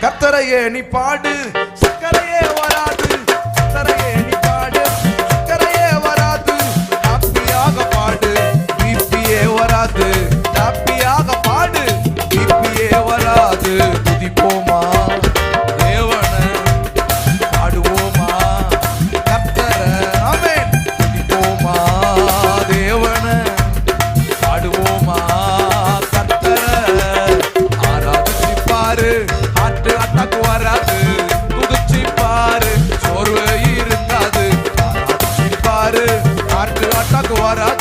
கர்த்தரையே நீ பாடு, சக்கரையே வராது. கர்த்தரையே நீ பாடு, சக்கரையே வராது. ஹாப்பியாக பாடு, பிபியே வராது. ஹாப்பியாக பாடு, பிபியே வராது. துதிப்போமா தேவனை, பாடுவோமா கர்த்தரை. ஆமென். துதிப்போமா தேவனை, பாடுவோமா கர்த்தரை. ஆராதிச்சு பாரு, ஹார்ட் அட்டாக் வராது. துதிச்சு பாரு, சோர்வு இருக்காது. ஆராதிச்சு பாரு, ஹார்ட் அட்டாக் வராது.